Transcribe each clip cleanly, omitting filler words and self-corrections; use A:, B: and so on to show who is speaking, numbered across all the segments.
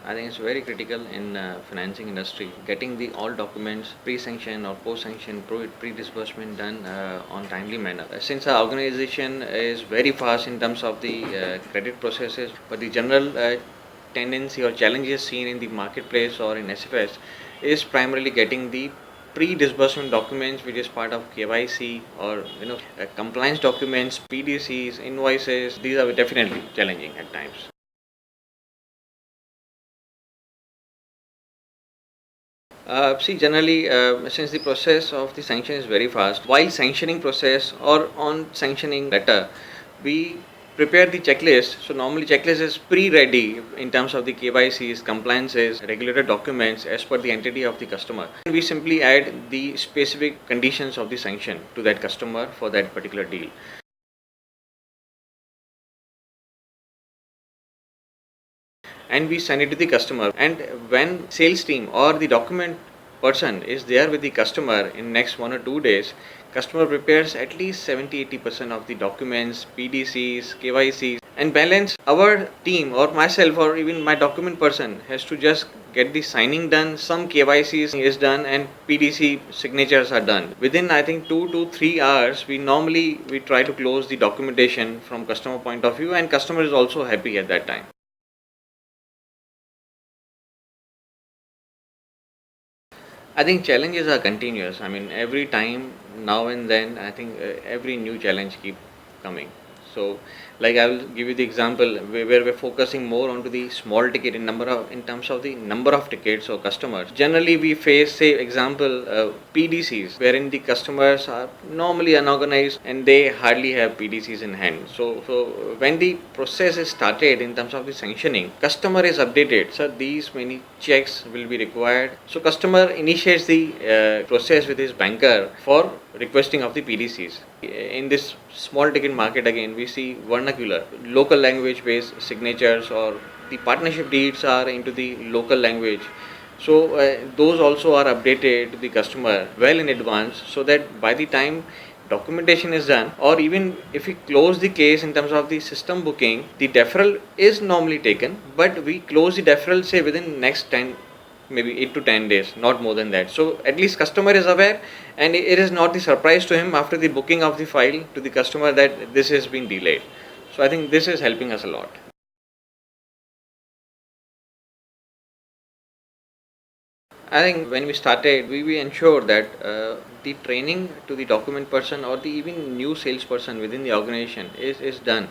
A: I think it's very critical in financing industry. Getting the all documents pre-sanction or post-sanction, pre-disbursement done on timely manner. Since our organization is very fast in terms of the credit processes, but the general tendency or challenges seen in the marketplace or in SFS is primarily getting the pre-disbursement documents, which is part of KYC or compliance documents, PDCs, invoices. These are definitely challenging at times. See, generally, since the process of the sanction is very fast, while sanctioning process or on sanctioning letter, we prepare the checklist. So normally checklist is pre-ready in terms of the KYCs, compliances, regulated documents as per the entity of the customer. We simply add the specific conditions of the sanction to that customer for that particular deal. And we send it to the customer, and when sales team or the document person is there with the customer in next 1 or 2 days, customer prepares at least 70-80% of the documents, PDCs, KYCs, and balance our team or myself or even my document person has to just get the signing done, some KYCs is done, and PDC signatures are done within, I think, 2 to 3 hours. We try to close the documentation from customer point of view, and customer is also happy at that time. I think challenges are continuous. I mean, every time, now and then, I think every new challenge keep coming. So, like I will give you the example where we're focusing more onto the small ticket in terms of the number of tickets or customers. Generally, we face, say, example PDCs, wherein the customers are normally unorganized and they hardly have PDCs in hand. So when the process is started in terms of the sanctioning, customer is updated. So these many checks will be required. So customer initiates the process with his banker for requesting of the PDCs. In this small ticket market, again, we see vernacular, local language based signatures, or the partnership deeds are into the local language. So those also are updated to the customer well in advance, so that by the time documentation is done, or even if we close the case in terms of the system booking, the deferral is normally taken, but we close the deferral, say, within next 10, maybe 8 to 10 days, not more than that. So at least customer is aware, and it is not the surprise to him after the booking of the file to the customer that this has been delayed. So I think this is helping us a lot. I think when we started, we ensured that the training to the document person or the even new salesperson within the organization is done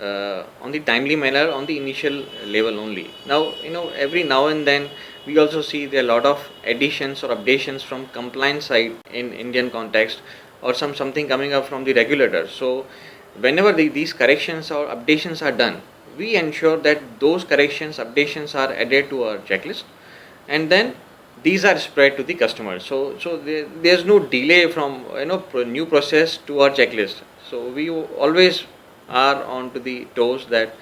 A: on the timely manner on the initial level only. Now, every now and then we also see there are a lot of additions or updations from compliance side in Indian context, or something coming up from the regulator. So whenever these corrections or updations are done, we ensure that those corrections, updations are added to our checklist, and then these are spread to the customers. There's no delay from new process to our checklist. So we always are on to the toes that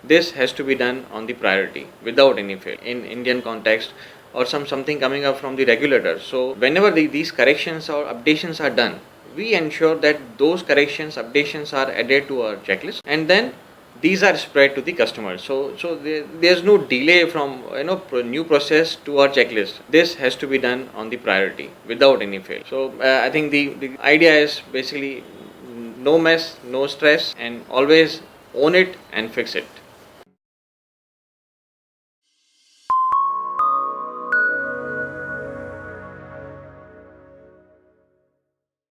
A: this has to be done on the priority without any fail in Indian context, or something coming up from the regulator. So whenever these corrections or updations are done, we ensure that those corrections, updations are added to our checklist, and then these are spread to the customers. There's no delay from new process to our checklist. This has to be done on the priority without any fail. So I think the idea is basically no mess, no stress, and always own it and fix it.